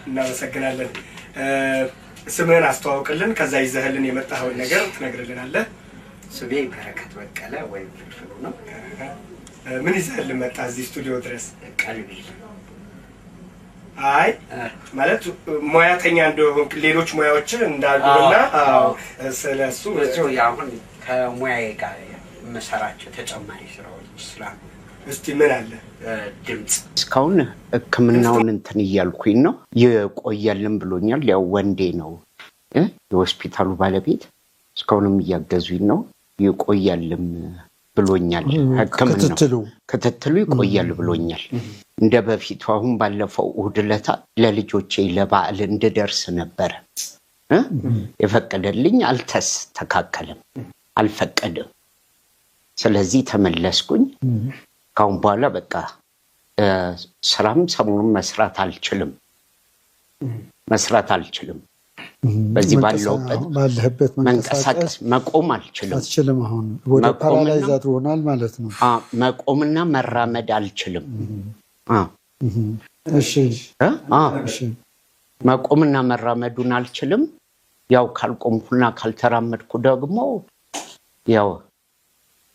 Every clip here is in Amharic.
እናመሰግናለን። ስምህን አስተዋውቅልን ከዛ ይዘህልን የመጣኸውን ነገር ትነግርልናለህ? ስሜ በረከት በቀለ ወይም ፍልፍሉ ነው። ምን ይዘህልን መጣ እዚህ ስቱዲዮ ድረስ? ቀልቢ አይ ማለት ሙያተኛ እንደሆንክ ሌሎች ሙያዎች እንዳሉና ስለሱ ብዙ ያሁን ከሙያዬ ጋር መሰራቸው ተጨማሪ ስራዎች ስላሉ እስቲ ምን አለ? ድምጽ እስካሁን ህክምናውን እንትን እያልኩኝ ነው። ይቆያልን ብሎኛል። ያው ወንዴ ነው የሆስፒታሉ ባለቤት። እስካሁንም እያገዙኝ ነው። ይቆያልም ብሎኛል። ህክምናው ክትትሉ ይቆያል ብሎኛል። እንደ በፊቱ አሁን ባለፈው እሑድ ዕለት ለልጆቼ ለበዓል እንድደርስ ነበር የፈቀደልኝ። አልተስተካከለም፣ አልፈቀደም። ስለዚህ ተመለስኩኝ። ካሁን በኋላ በቃ ስራም ሰሞኑን መስራት አልችልም። በዚህ ባለሁበት መንቀሳቀስ መቆም አልችልም። አሁን ወደ ፓራላይዝ አድርጎናል ማለት ነው። መቆምና መራመድ አልችልም። እሺ መቆምና መራመዱን አልችልም። ያው ካልቆምኩና ካልተራመድኩ ደግሞ ያው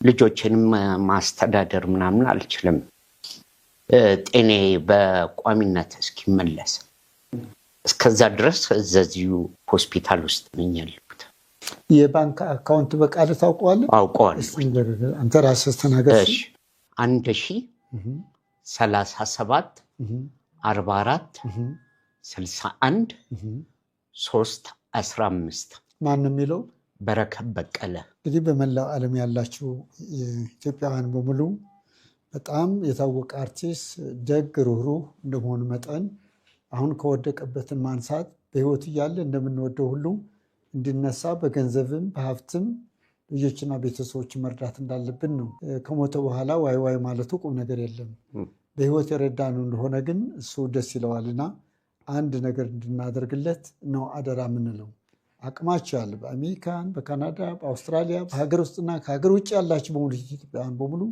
ልጆችንም ማስተዳደር ምናምን አልችልም። ጤኔ በቋሚነት እስኪመለስ እስከዛ ድረስ እዚሁ ሆስፒታል ውስጥ ነኝ ያለሁት። የባንክ አካውንት በቃል ታውቀዋለህ? አውቀዋለሁ። አንተ ራስህ ተናገር። እሺ 1037 44 61 315 ማን ነው የሚለው? በረከት በቀለ። እንግዲህ በመላው ዓለም ያላችሁ ኢትዮጵያውያን በሙሉ በጣም የታወቀ አርቲስት፣ ደግ ሩህሩህ እንደመሆኑ መጠን አሁን ከወደቀበትን ማንሳት በህይወት እያለ እንደምንወደው ሁሉ እንዲነሳ በገንዘብም በሀብትም ልጆችና ቤተሰቦች መርዳት እንዳለብን ነው። ከሞተ በኋላ ዋይ ዋይ ማለቱ ቁም ነገር የለም። በህይወት የረዳኑ እንደሆነ ግን እሱ ደስ ይለዋልና አንድ ነገር እንድናደርግለት ነው አደራ የምንለው። አቅማቸው ያለ በአሜሪካን፣ በካናዳ፣ በአውስትራሊያ፣ በሀገር ውስጥና ከሀገር ውጭ ያላችሁ በሙሉ ኢትዮጵያውያን በሙሉ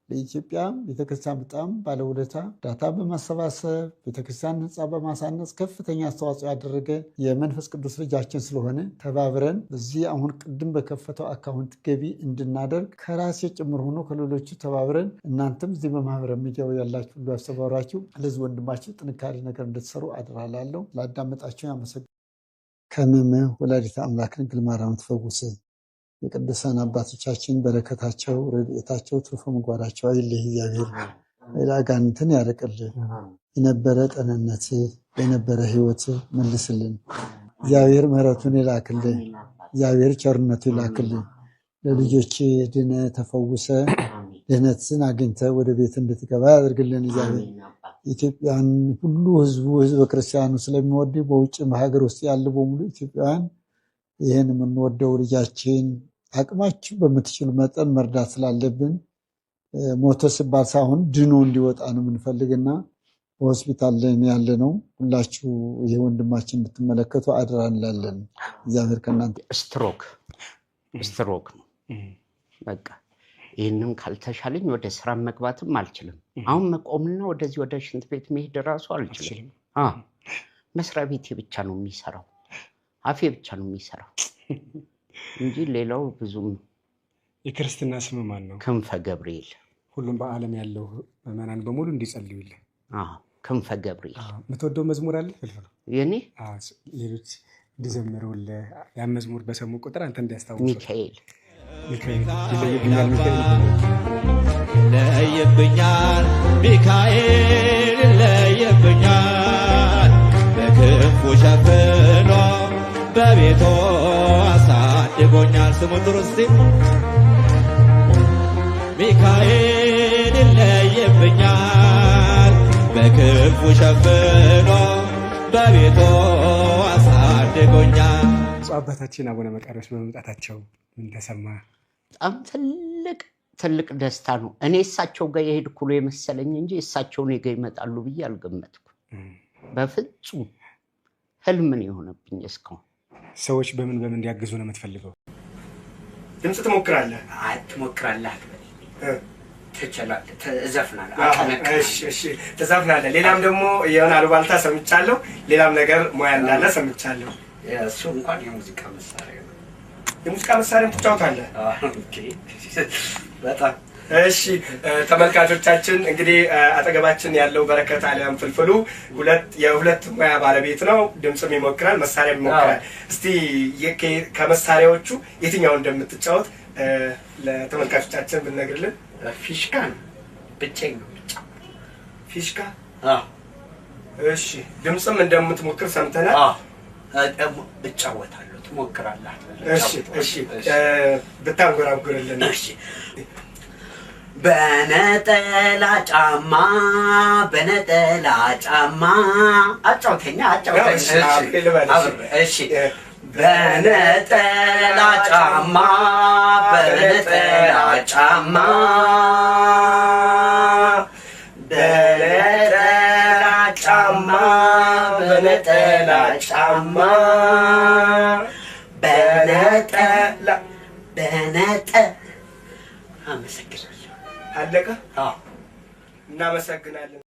ለኢትዮጵያ ቤተክርስቲያን በጣም ባለውለታ ዳታ በማሰባሰብ ቤተክርስቲያን ህንፃ በማሳነጽ ከፍተኛ አስተዋጽኦ ያደረገ የመንፈስ ቅዱስ ልጃችን ስለሆነ ተባብረን በዚህ አሁን ቅድም በከፈተው አካውንት ገቢ እንድናደርግ ከራሴ ጭምር ሆኖ ከሌሎቹ ተባብረን እናንተም እዚህ በማህበረ ሚዲያው ያላችሁ ሁሉ ያስተባብራችሁ ለዚህ ወንድማችን ጥንካሬ ነገር እንድትሰሩ አደራላለሁ። ላዳመጣችሁ ያመሰግናለሁ። ከመመ ወላዲተ አምላክ ድንግል ማርያም ትፈውስ። የቅዱሳን አባቶቻችን በረከታቸው ረድኤታቸው ትሩፈ ምግባራቸው አይለይ። እግዚአብሔር አጋንንትን ያርቅልን። የነበረ ጤንነት የነበረ ህይወት መልስልን። እግዚአብሔር ምሕረቱን ይላክልን። እግዚአብሔር ቸርነቱ ይላክልን። ለልጆች ድነ ተፈውሰ ድህነትን አግኝተ ወደ ቤት እንድትገባ ያደርግልን። እግዚአብሔር ኢትዮጵያን ሁሉ ህዝበ ክርስቲያኑ ስለሚወድ በውጭ በሀገር ውስጥ ያለ በሙሉ ኢትዮጵያውያን ይህን የምንወደው ልጃችን አቅማችሁ በምትችሉ መጠን መርዳት ስላለብን ሞቶ ሲባል ሳይሆን ድኖ እንዲወጣ ነው የምንፈልግና በሆስፒታል ላይ ያለ ነው። ሁላችሁ ይሄ ወንድማችን እንድትመለከቱ አደራ እንላለን። እግዚአብሔር ከእናንተ ስትሮክ ነው በቃ። ይህንን ካልተሻለኝ ወደ ስራ መግባትም አልችልም። አሁን መቆምና ወደዚህ ወደ ሽንት ቤት መሄድ ራሱ አልችልም። መስሪያ ቤቴ ብቻ ነው የሚሰራው፣ አፌ ብቻ ነው የሚሰራው እንጂ ሌላው ብዙም። የክርስትና ስም ማን ነው? ክንፈ ገብርኤል። ሁሉም በዓለም ያለው ምዕመናን በሙሉ እንዲጸልዩልህ። ክንፈ ገብርኤል። የምትወደው መዝሙር አለ? የኔ ሌሎች እንዲዘምሩልህ ያን መዝሙር በሰሙ ቁጥር አንተ እንዲያስታውሱ። ሚካኤል ይለይብኛል፣ ሚካኤል ይለይብኛል፣ በክንፉ ሸፍኖ በቤቱ አሳድጎኛል። ስሙን ጥሩ እስቲ። ሚካኤል ይለይብኛል፣ በክንፉ ሸፍኖ በቤቱ አሳድጎኛል። አባታችን አቡነ መቃርዮስ በመምጣታቸው ምን ተሰማ? በጣም ትልቅ ደስታ ነው። እኔ እሳቸው ጋር የሄድኩ ነው የመሰለኝ እንጂ እሳቸው እኔ ጋር ይመጣሉ ብዬ አልገመትኩም። በፍጹም ህልም ነው የሆነብኝ እስካሁን። ሰዎች በምን እንዲያግዙ ነው የምትፈልገው? ድምፅ ትሞክራለህ? ትሞክራለህ ትችላለህ፣ እዘፍናለሁ። እሺ ትዘፍናለህ። ሌላም ደግሞ የሆነ አሉባልታ ሰምቻለሁ፣ ሌላም ነገር ሙያ እንዳለ ሰምቻለሁ። እሱ እንኳን የሙዚቃ መሳሪያ ነው። የሙዚቃ መሳሪያ ትጫወታለህ? ኦኬ በጣም እሺ። ተመልካቾቻችን እንግዲህ አጠገባችን ያለው በረከት አሊያም ፍልፍሉ የሁለት ሙያ ባለቤት ነው። ድምፅም ይሞክራል፣ መሳሪያም ይሞክራል። እስቲ ከመሳሪያዎቹ የትኛውን እንደምትጫወት ለተመልካቾቻችን ብንነግርልን። ፊሽካ ነው፣ ብቻዬን ነው የምጫወተው። ፊሽካ? እሺ። ድምፅም እንደምትሞክር ሰምተናል። እጫወታለሁ። ትሞክራለህ? እሺ ብታንጎራጉርልን። እሺ። በነጠላ ጫማ በነጠላ ጫማ አጫውተኛ። እሺ። በነጠላ ጫማ በነጠላ ጫማ በነጠላ ጫማ በነጠላ ጫማ በነጠላ አመሰግናለሁ። አለቀ? እናመሰግናለን።